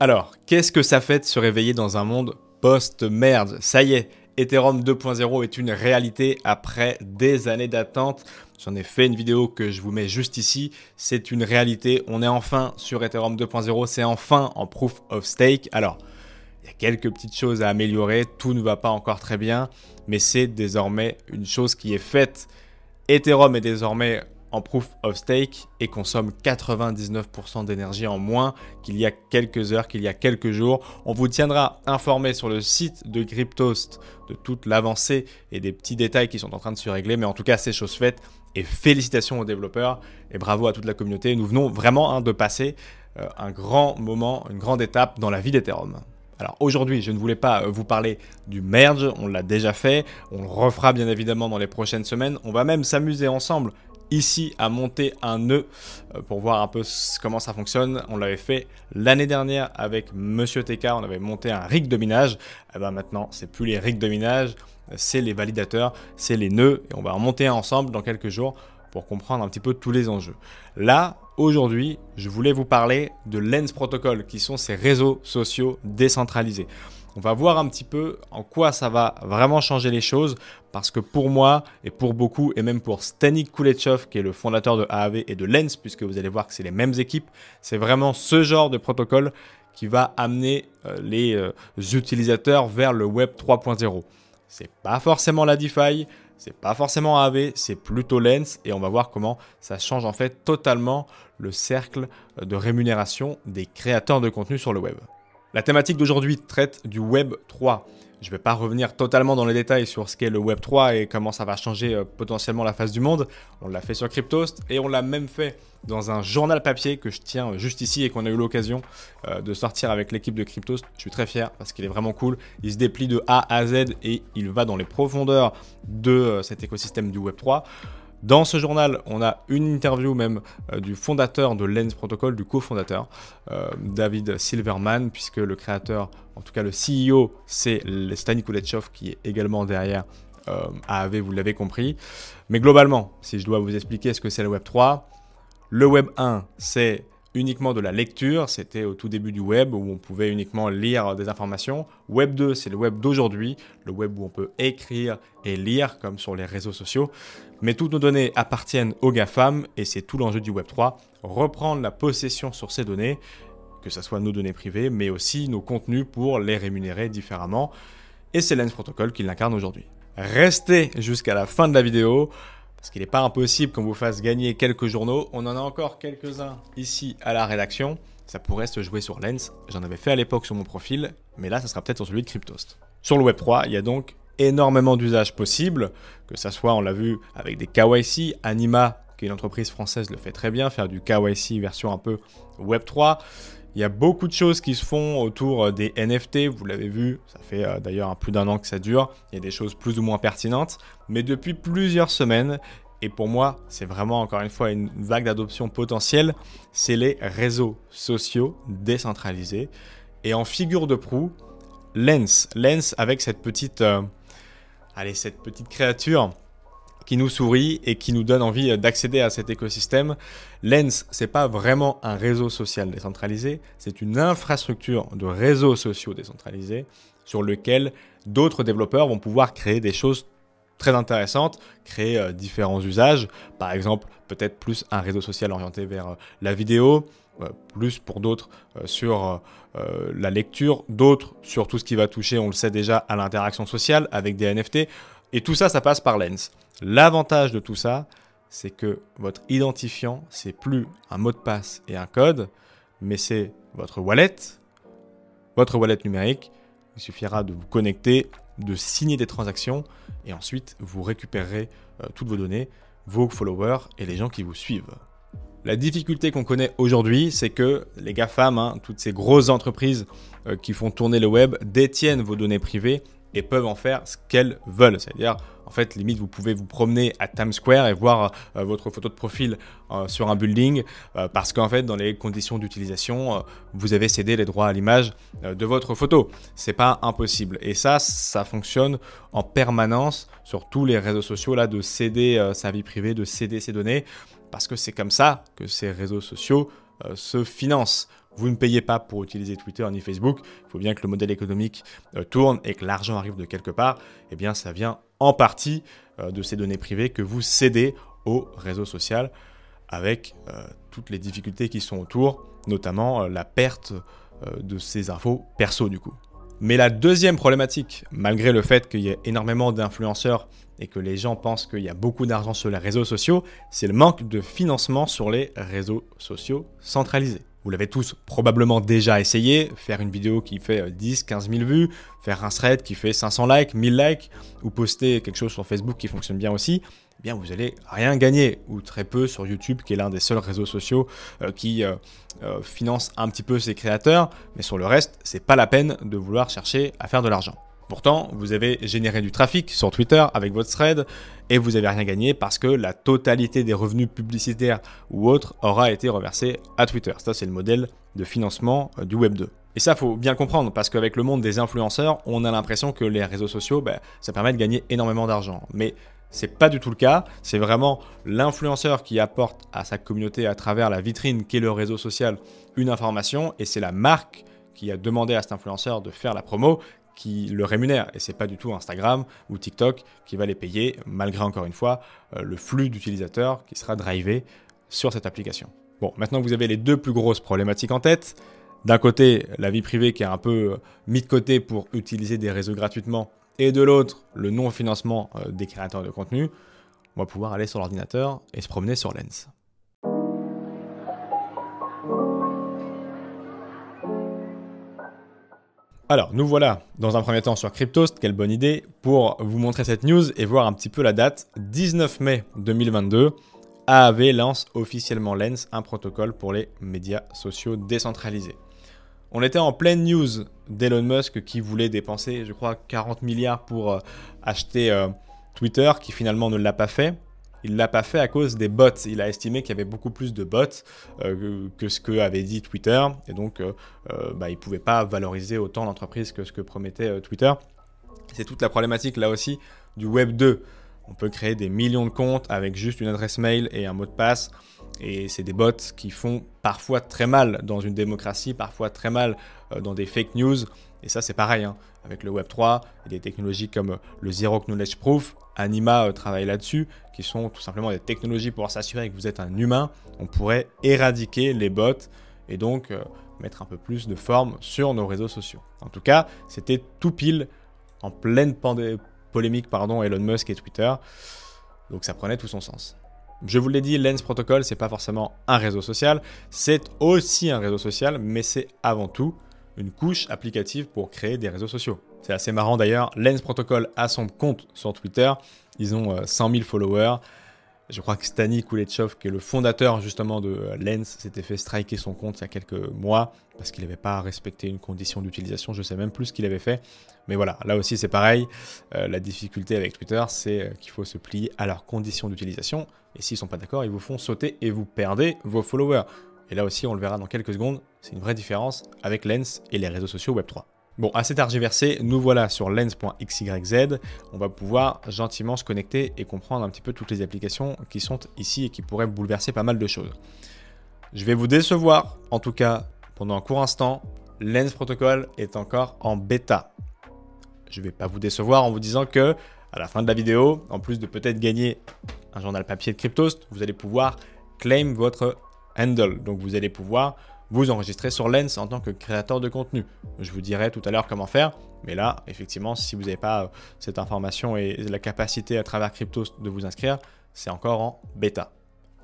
Alors, qu'est-ce que ça fait de se réveiller dans un monde post-merge? Ça y est, Ethereum 2.0 est une réalité après des années d'attente. J'en ai fait une vidéo que je vous mets juste ici. C'est une réalité. On est enfin sur Ethereum 2.0. C'est enfin en Proof of Stake. Alors, il y a quelques petites choses à améliorer. Tout ne va pas encore très bien, mais c'est désormais une chose qui est faite. Ethereum est désormais en Proof of Stake et consomme 99% d'énergie en moins qu'il y a quelques heures, qu'il y a quelques jours. On vous tiendra informé sur le site de Cryptost de toute l'avancée et des petits détails qui sont en train de se régler. Mais en tout cas, c'est chose faite et félicitations aux développeurs et bravo à toute la communauté. Nous venons vraiment de passer un grand moment, une grande étape dans la vie d'Ethereum. Alors aujourd'hui, je ne voulais pas vous parler du merge, on l'a déjà fait, on le refera bien évidemment dans les prochaines semaines. On va même s'amuser ensemble ici à monter un nœud pour voir un peu comment ça fonctionne. On l'avait fait l'année dernière avec Monsieur TK, on avait monté un rig de minage. Et ben maintenant, c'est plus les rigs de minage, c'est les validateurs, c'est les nœuds et on va en monter un ensemble dans quelques jours pour comprendre un petit peu tous les enjeux. Là, aujourd'hui, je voulais vous parler de Lens Protocol, qui sont ces réseaux sociaux décentralisés. On va voir un petit peu en quoi ça va vraiment changer les choses, parce que pour moi et pour beaucoup, et même pour Stanik Kulechov, qui est le fondateur de Aave et de Lens, puisque vous allez voir que c'est les mêmes équipes, c'est vraiment ce genre de protocole qui va amener les utilisateurs vers le Web 3.0. C'est pas forcément la DeFi, c'est pas forcément Aave, c'est plutôt Lens et on va voir comment ça change en fait totalement le cercle de rémunération des créateurs de contenu sur le web. La thématique d'aujourd'hui traite du Web 3. Je ne vais pas revenir totalement dans les détails sur ce qu'est le Web 3 et comment ça va changer potentiellement la face du monde. On l'a fait sur Cryptost et on l'a même fait dans un journal papier que je tiens juste ici et qu'on a eu l'occasion de sortir avec l'équipe de Cryptost. Je suis très fier parce qu'il est vraiment cool. Il se déplie de A à Z et il va dans les profondeurs de cet écosystème du Web 3. Dans ce journal, on a une interview même du fondateur de Lens Protocol, du cofondateur, David Silverman, puisque le créateur, en tout cas le CEO, c'est Stanik Kulechov qui est également derrière Aave, vous l'avez compris. Mais globalement, si je dois vous expliquer ce que c'est le Web 3, le Web 1, c'est uniquement de la lecture, c'était au tout début du web où on pouvait uniquement lire des informations. Web 2, c'est le web d'aujourd'hui, le web où on peut écrire et lire comme sur les réseaux sociaux. Mais toutes nos données appartiennent aux GAFAM et c'est tout l'enjeu du Web 3, reprendre la possession sur ces données, que ce soit nos données privées, mais aussi nos contenus pour les rémunérer différemment. Et c'est Lens Protocol qui l'incarne aujourd'hui. Restez jusqu'à la fin de la vidéo, parce qu'il n'est pas impossible qu'on vous fasse gagner quelques journaux. On en a encore quelques-uns ici à la rédaction. Ça pourrait se jouer sur Lens. J'en avais fait à l'époque sur mon profil, mais là, ça sera peut-être sur celui de Cryptost. Sur le Web 3, il y a donc énormément d'usages possibles, que ça soit, on l'a vu, avec des KYC. Anima, qui est une entreprise française, le fait très bien, faire du KYC version un peu Web 3. Il y a beaucoup de choses qui se font autour des NFT, vous l'avez vu, ça fait d'ailleurs plus d'un an que ça dure, il y a des choses plus ou moins pertinentes, mais depuis plusieurs semaines, et pour moi c'est vraiment encore une fois une vague d'adoption potentielle, c'est les réseaux sociaux décentralisés. Et en figure de proue, Lens avec cette petite créature qui nous sourit et qui nous donne envie d'accéder à cet écosystème. Lens, c'est pas vraiment un réseau social décentralisé, c'est une infrastructure de réseaux sociaux décentralisés sur lequel d'autres développeurs vont pouvoir créer des choses très intéressantes, créer différents usages, par exemple peut-être plus un réseau social orienté vers la vidéo, plus pour d'autres sur la lecture, d'autres sur tout ce qui va toucher, on le sait déjà, à l'interaction sociale avec des NFT. Et tout ça, ça passe par Lens. L'avantage de tout ça, c'est que votre identifiant, c'est plus un mot de passe et un code, mais c'est votre wallet numérique. Il suffira de vous connecter, de signer des transactions et ensuite vous récupérerez toutes vos données, vos followers et les gens qui vous suivent. La difficulté qu'on connaît aujourd'hui, c'est que les GAFAM, toutes ces grosses entreprises qui font tourner le web, détiennent vos données privées et peuvent en faire ce qu'elles veulent. C'est-à-dire, en fait, limite, vous pouvez vous promener à Times Square et voir votre photo de profil sur un building parce qu'en fait, dans les conditions d'utilisation, vous avez cédé les droits à l'image de votre photo. C'est pas impossible. Et ça fonctionne en permanence sur tous les réseaux sociaux là, de céder sa vie privée, de céder ses données, parce que c'est comme ça que ces réseaux sociaux se financent. Vous ne payez pas pour utiliser Twitter ni Facebook. Il faut bien que le modèle économique tourne et que l'argent arrive de quelque part. Eh bien, ça vient en partie de ces données privées que vous cédez au réseau social avec toutes les difficultés qui sont autour, notamment la perte de ces infos perso du coup. Mais la deuxième problématique, malgré le fait qu'il y ait énormément d'influenceurs et que les gens pensent qu'il y a beaucoup d'argent sur les réseaux sociaux, c'est le manque de financement sur les réseaux sociaux centralisés. Vous l'avez tous probablement déjà essayé, faire une vidéo qui fait 10, 15 000 vues, faire un thread qui fait 500 likes, 1000 likes, ou poster quelque chose sur Facebook qui fonctionne bien aussi, eh bien vous n'allez rien gagner, ou très peu sur YouTube, qui est l'un des seuls réseaux sociaux qui finance un petit peu ses créateurs, mais sur le reste, c'est pas la peine de vouloir chercher à faire de l'argent. Pourtant, vous avez généré du trafic sur Twitter avec votre thread et vous n'avez rien gagné parce que la totalité des revenus publicitaires ou autres aura été reversée à Twitter. Ça, c'est le modèle de financement du Web 2. Et ça, faut bien le comprendre parce qu'avec le monde des influenceurs, on a l'impression que les réseaux sociaux, ça permet de gagner énormément d'argent. Mais c'est pas du tout le cas. C'est vraiment l'influenceur qui apporte à sa communauté à travers la vitrine qu'est le réseau social une information et c'est la marque qui a demandé à cet influenceur de faire la promo qui le rémunère et c'est pas du tout Instagram ou TikTok qui va les payer malgré encore une fois le flux d'utilisateurs qui sera drivé sur cette application. Bon, maintenant que vous avez les deux plus grosses problématiques en tête, d'un côté la vie privée qui est un peu mis de côté pour utiliser des réseaux gratuitement et de l'autre le non-financement des créateurs de contenu, on va pouvoir aller sur l'ordinateur et se promener sur Lens. Alors, nous voilà dans un premier temps sur Cryptost, quelle bonne idée, pour vous montrer cette news et voir un petit peu la date. 19 mai 2022, AAV lance officiellement Lens, un protocole pour les médias sociaux décentralisés. On était en pleine news d'Elon Musk qui voulait dépenser, je crois, 40 milliards pour acheter Twitter, qui finalement ne l'a pas fait. Il ne l'a pas fait à cause des bots. Il a estimé qu'il y avait beaucoup plus de bots que ce que avait dit Twitter. Et donc, il ne pouvait pas valoriser autant l'entreprise que ce que promettait Twitter. C'est toute la problématique, là aussi, du Web 2. On peut créer des millions de comptes avec juste une adresse mail et un mot de passe. Et c'est des bots qui font parfois très mal dans une démocratie, parfois très mal dans des fake news. Et ça, c'est pareil, hein. Avec le Web 3 et des technologies comme le Zero Knowledge Proof, Anima travaille là-dessus, qui sont tout simplement des technologies pour s'assurer que vous êtes un humain. On pourrait éradiquer les bots et donc mettre un peu plus de forme sur nos réseaux sociaux. En tout cas, c'était tout pile en pleine polémique, Elon Musk et Twitter. Donc ça prenait tout son sens. Je vous l'ai dit, Lens Protocol, c'est pas forcément un réseau social, c'est aussi un réseau social, mais c'est avant tout une couche applicative pour créer des réseaux sociaux. C'est assez marrant d'ailleurs, Lens Protocol a son compte sur Twitter, ils ont 100 000 followers. Je crois que Stani Kulechov, qui est le fondateur justement de Lens, s'était fait striker son compte il y a quelques mois parce qu'il n'avait pas respecté une condition d'utilisation. Je ne sais même plus ce qu'il avait fait. Mais voilà, là aussi c'est pareil. La difficulté avec Twitter, c'est qu'il faut se plier à leurs conditions d'utilisation. Et s'ils ne sont pas d'accord, ils vous font sauter et vous perdez vos followers. Et là aussi, on le verra dans quelques secondes, c'est une vraie différence avec Lens et les réseaux sociaux Web3. Bon, assez tergiversé, nous voilà sur lens.xyz. On va pouvoir gentiment se connecter et comprendre un petit peu toutes les applications qui sont ici et qui pourraient bouleverser pas mal de choses. Je vais vous décevoir, en tout cas pendant un court instant, Lens Protocol est encore en bêta. Je ne vais pas vous décevoir en vous disant que à la fin de la vidéo, en plus de peut-être gagner un journal papier de Cryptost, vous allez pouvoir claim votre handle. Donc vous allez pouvoir vous enregistrer sur Lens en tant que créateur de contenu. Je vous dirai tout à l'heure comment faire, mais là, effectivement, si vous n'avez pas cette information et la capacité à travers Cryptost de vous inscrire, c'est encore en bêta.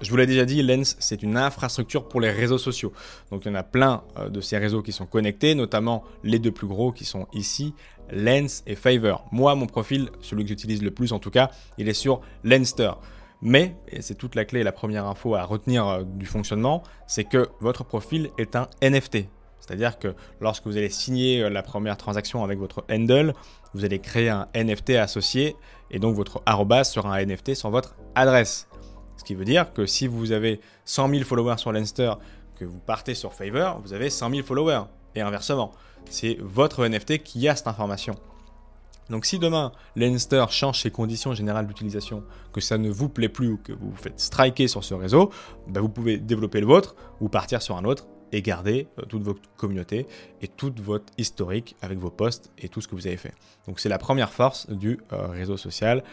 Je vous l'ai déjà dit, Lens, c'est une infrastructure pour les réseaux sociaux. Donc il y en a plein de ces réseaux qui sont connectés, notamment les deux plus gros qui sont ici, Lens et Fiverr. Moi, mon profil, celui que j'utilise le plus en tout cas, il est sur Lenster. Mais, et c'est toute la clé et la première info à retenir du fonctionnement, c'est que votre profil est un NFT. C'est-à-dire que lorsque vous allez signer la première transaction avec votre handle, vous allez créer un NFT associé et donc votre arrobas sera un NFT sur votre adresse. Ce qui veut dire que si vous avez 100 000 followers sur Lenster, que vous partez sur Fiverr, vous avez 100 000 followers. Et inversement, c'est votre NFT qui a cette information. Donc si demain, Lenster change ses conditions générales d'utilisation, que ça ne vous plaît plus ou que vous vous faites striker sur ce réseau, bah vous pouvez développer le vôtre ou partir sur un autre et garder toute votre communauté et toute votre historique avec vos posts et tout ce que vous avez fait. Donc c'est la première force du réseau social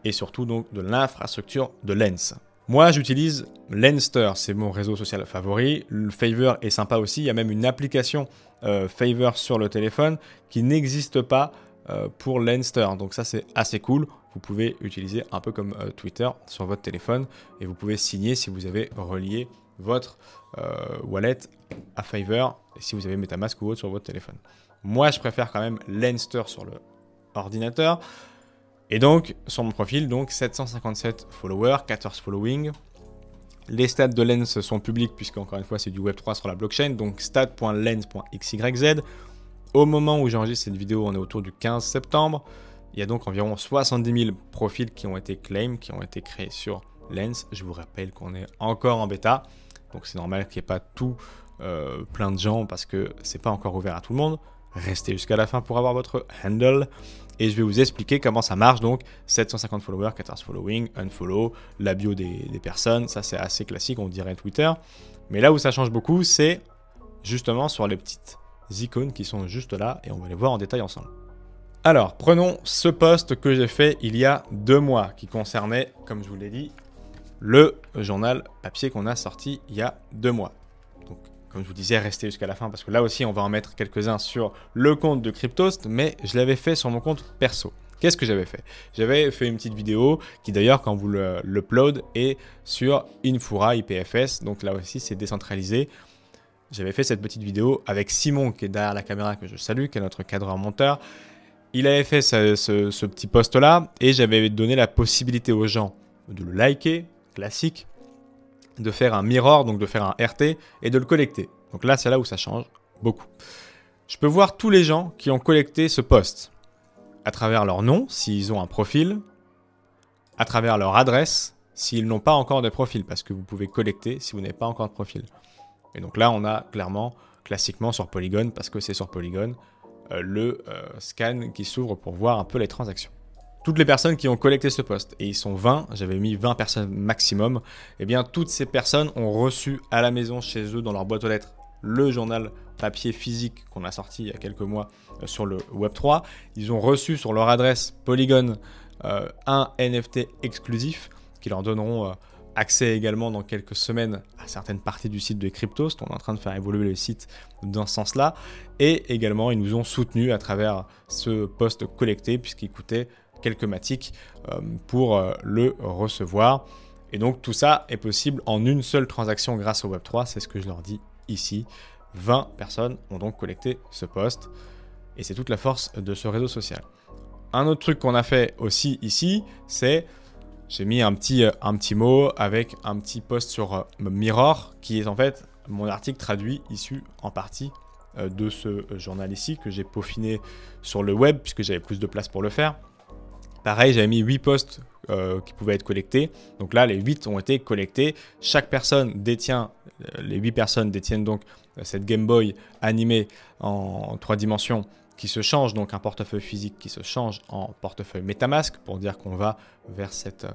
et surtout donc de l'infrastructure de Lens. Moi j'utilise Lenster, c'est mon réseau social favori. Le Favor est sympa aussi, il y a même une application Favor sur le téléphone qui n'existe pas pour Lenster, donc ça c'est assez cool. Vous pouvez utiliser un peu comme Twitter sur votre téléphone et vous pouvez signer si vous avez relié votre wallet à Favor et si vous avez MetaMask ou autre sur votre téléphone. Moi je préfère quand même Lenster sur le ordinateur et donc sur mon profil, donc 757 followers, 14 following. Les stats de Lens sont publics puisque encore une fois c'est du Web3 sur la blockchain, donc stat.lens.xyz. Au moment où j'enregistre cette vidéo, on est autour du 15 septembre. Il y a donc environ 70 000 profils qui ont été claims, qui ont été créés sur Lens. Je vous rappelle qu'on est encore en bêta, donc c'est normal qu'il n'y ait pas tout plein de gens parce que c'est pas encore ouvert à tout le monde. Restez jusqu'à la fin pour avoir votre handle. Et je vais vous expliquer comment ça marche. Donc 750 followers, 14 following, unfollow, la bio des personnes. Ça c'est assez classique, on dirait Twitter. Mais là où ça change beaucoup, c'est justement sur les petites icônes qui sont juste là et on va les voir en détail ensemble. Alors, prenons ce post que j'ai fait il y a 2 mois qui concernait, comme je vous l'ai dit, le journal papier qu'on a sorti il y a 2 mois. Donc, comme je vous disais, restez jusqu'à la fin parce que là aussi, on va en mettre quelques-uns sur le compte de Cryptost, mais je l'avais fait sur mon compte perso. Qu'est-ce que j'avais fait? J'avais fait une petite vidéo qui d'ailleurs, quand vous l'upload, est sur Infura IPFS, donc là aussi, c'est décentralisé. J'avais fait cette petite vidéo avec Simon qui est derrière la caméra que je salue, qui est notre cadreur monteur. Il avait fait ce petit post là et j'avais donné la possibilité aux gens de le liker, classique, de faire un mirror, donc de faire un RT et de le collecter. Donc là c'est là où ça change beaucoup. Je peux voir tous les gens qui ont collecté ce post à travers leur nom, s'ils ont un profil, à travers leur adresse, s'ils n'ont pas encore de profil, parce que vous pouvez collecter si vous n'avez pas encore de profil. Et donc là, on a clairement, classiquement sur Polygon, parce que c'est sur Polygon, le scan qui s'ouvre pour voir un peu les transactions. Toutes les personnes qui ont collecté ce post, et ils sont 20, j'avais mis 20 personnes maximum, et bien toutes ces personnes ont reçu à la maison chez eux, dans leur boîte aux lettres, le journal papier physique qu'on a sorti il y a quelques mois sur le Web3. Ils ont reçu sur leur adresse Polygon un NFT exclusif qui leur donneront accès également dans quelques semaines à certaines parties du site de Cryptost. On est en train de faire évoluer le site dans ce sens-là. Et également, ils nous ont soutenus à travers ce post collecté puisqu'il coûtait quelques matiques pour le recevoir. Et donc, tout ça est possible en une seule transaction grâce au Web3. C'est ce que je leur dis ici. 20 personnes ont donc collecté ce post. Et c'est toute la force de ce réseau social. Un autre truc qu'on a fait aussi ici, c'est... J'ai mis un petit mot avec un petit post sur Mirror, qui est en fait mon article traduit, issu en partie de ce journal ici, que j'ai peaufiné sur le web, puisque j'avais plus de place pour le faire. Pareil, j'avais mis 8 posts qui pouvaient être collectés. Donc là, les 8 ont été collectés. Chaque personne détient, les 8 personnes détiennent donc cette Game Boy animée en 3 dimensions, qui se change, donc un portefeuille physique qui se change en portefeuille MetaMask pour dire qu'on va vers cette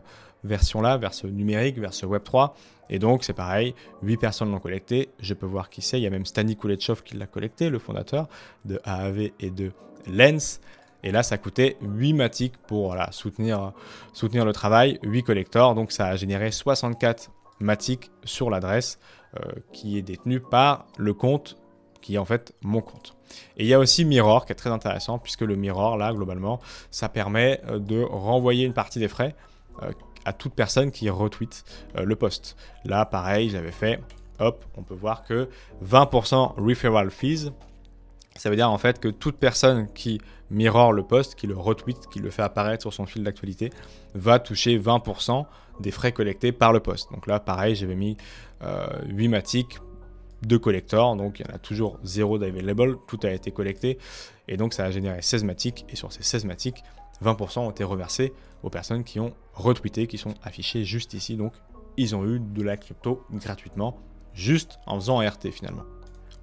version-là, vers ce numérique, vers ce Web3. Et donc, c'est pareil, 8 personnes l'ont collecté. Je peux voir qui c'est. Il y a même Stani Kulechov qui l'a collecté, le fondateur de AAV et de Lens. Et là, ça coûtait 8 matiques pour voilà, soutenir le travail, 8 collectors. Donc, ça a généré 64 matiques sur l'adresse qui est détenue par le compte qui est en fait mon compte. Et il y a aussi Mirror qui est très intéressant puisque le Mirror, là, globalement, ça permet de renvoyer une partie des frais à toute personne qui retweet le post. Là, pareil, j'avais fait, hop, on peut voir que 20% referral fees, ça veut dire en fait que toute personne qui mirror le post, qui le retweet, qui le fait apparaître sur son fil d'actualité, va toucher 20% des frais collectés par le post. Donc là, pareil, j'avais mis 8 matiques de collector, donc il y en a toujours 0 d'available, tout a été collecté, et donc ça a généré 16 matiques, et sur ces 16 matiques, 20% ont été reversés aux personnes qui ont retweeté, qui sont affichées juste ici, donc ils ont eu de la crypto gratuitement, juste en faisant un RT finalement.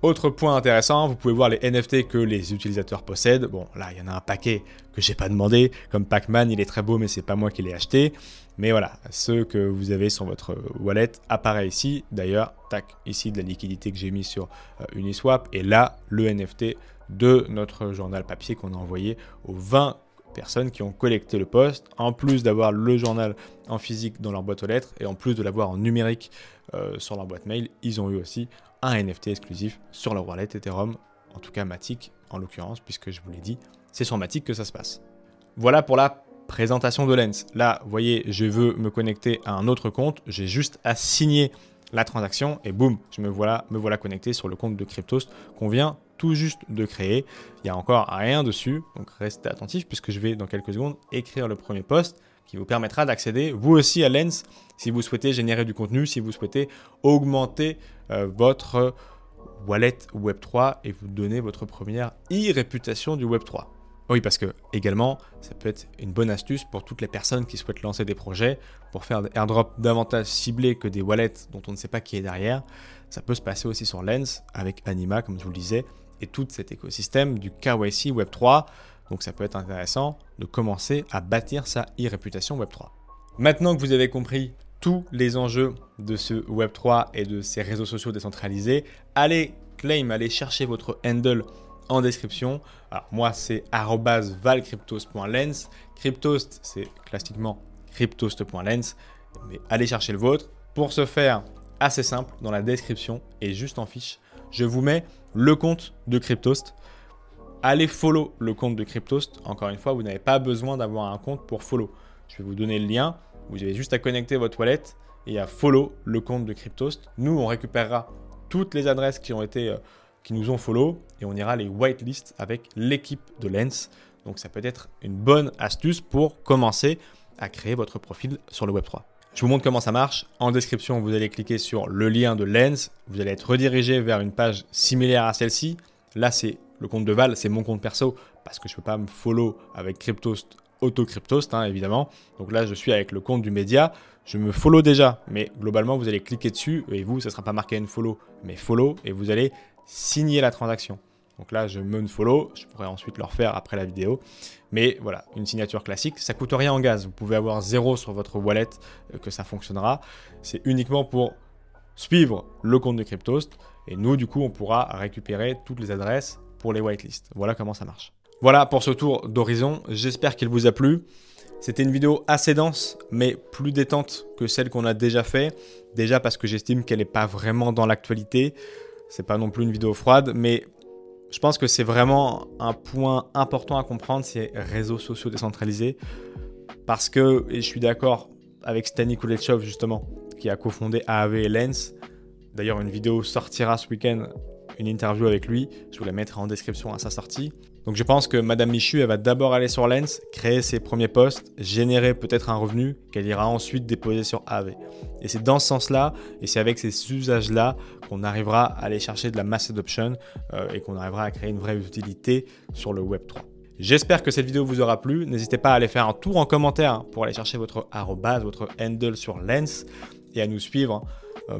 Autre point intéressant, vous pouvez voir les NFT que les utilisateurs possèdent. Bon, là, il y en a un paquet que j'ai pas demandé, comme Pac-Man, il est très beau, mais c'est pas moi qui l'ai acheté. Mais voilà, ceux que vous avez sur votre wallet apparaissent ici. D'ailleurs, tac, ici de la liquidité que j'ai mis sur Uniswap. Et là, le NFT de notre journal papier qu'on a envoyé aux 20 personnes qui ont collecté le post, en plus d'avoir le journal en physique dans leur boîte aux lettres et en plus de l'avoir en numérique sur leur boîte mail, ils ont eu aussi un NFT exclusif sur leur wallet Ethereum, en tout cas Matic en l'occurrence, puisque je vous l'ai dit, c'est sur Matic que ça se passe. Voilà pour la présentation de Lens. Là, vous voyez, je veux me connecter à un autre compte, j'ai juste à signer la transaction et boum, me voilà connecté sur le compte de Cryptost qu'on vient tout juste de créer. Il n'y a encore rien dessus, donc restez attentifs puisque je vais dans quelques secondes écrire le premier post qui vous permettra d'accéder vous aussi à Lens si vous souhaitez générer du contenu, si vous souhaitez augmenter votre wallet Web3 et vous donner votre première e-réputation du Web3. Oui, parce que également, ça peut être une bonne astuce pour toutes les personnes qui souhaitent lancer des projets, pour faire des airdrops davantage ciblés que des wallets dont on ne sait pas qui est derrière. Ça peut se passer aussi sur Lens avec Anima, comme je vous le disais, et tout cet écosystème du KYC Web3. Donc ça peut être intéressant de commencer à bâtir sa e-réputation Web3. Maintenant que vous avez compris tous les enjeux de ce Web3 et de ces réseaux sociaux décentralisés, allez chercher votre handle en description. Alors moi c'est @valcryptost.lens. Cryptost c'est classiquement cryptost.lens, mais allez chercher le vôtre. Pour ce faire, assez simple, dans la description et juste en fiche, je vous mets le compte de Cryptost. Allez follow le compte de Cryptost. Encore une fois, vous n'avez pas besoin d'avoir un compte pour follow. Je vais vous donner le lien. Vous avez juste à connecter votre wallet et à follow le compte de Cryptost. Nous, on récupérera toutes les adresses qui nous ont follow et on ira les whitelist avec l'équipe de Lens. Donc ça peut être une bonne astuce pour commencer à créer votre profil sur le Web3. Je vous montre comment ça marche. En description, vous allez cliquer sur le lien de Lens. Vous allez être redirigé vers une page similaire à celle-ci. Là, c'est le compte de Val, c'est mon compte perso parce que je ne peux pas me follow avec Cryptost, auto-Cryptost, évidemment. Donc là, je suis avec le compte du média. Je me follow déjà, mais globalement, vous allez cliquer dessus et vous, ça ne sera pas marqué unfollow, mais follow et vous allez signer la transaction. Donc là, je me follow, je pourrais ensuite le refaire après la vidéo. Mais voilà, une signature classique, ça ne coûte rien en gaz. Vous pouvez avoir 0 sur votre wallet que ça fonctionnera. C'est uniquement pour suivre le compte de Cryptost. Et nous, du coup, on pourra récupérer toutes les adresses pour les whitelists. Voilà comment ça marche. Voilà pour ce tour d'horizon. J'espère qu'il vous a plu. C'était une vidéo assez dense, mais plus détente que celle qu'on a déjà fait. Déjà parce que j'estime qu'elle n'est pas vraiment dans l'actualité. C'est pas non plus une vidéo froide, mais je pense que c'est vraiment un point important à comprendre, ces réseaux sociaux décentralisés. Parce que, et je suis d'accord avec Stani Kuleshov justement, qui a cofondé AAV et Lens. D'ailleurs, une vidéo sortira ce week-end, une interview avec lui. Je vous la mettrai en description à sa sortie. Donc je pense que Madame Michu, elle va d'abord aller sur Lens, créer ses premiers posts, générer peut-être un revenu qu'elle ira ensuite déposer sur AAV. Et c'est dans ce sens-là, et c'est avec ces usages-là qu'on arrivera à aller chercher de la mass adoption et qu'on arrivera à créer une vraie utilité sur le Web3. J'espère que cette vidéo vous aura plu. N'hésitez pas à aller faire un tour en commentaire pour aller chercher votre arrobase, votre handle sur Lens et à nous suivre.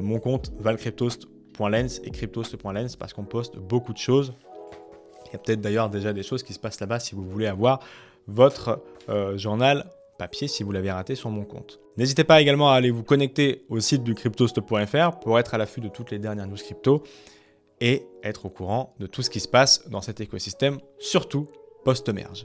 Mon compte valcryptost.lens et cryptost.lens parce qu'on poste beaucoup de choses. Il y a peut-être d'ailleurs déjà des choses qui se passent là-bas si vous voulez avoir votre journal papier si vous l'avez raté sur mon compte. N'hésitez pas également à aller vous connecter au site du cryptost.fr pour être à l'affût de toutes les dernières news crypto et être au courant de tout ce qui se passe dans cet écosystème, surtout post-merge.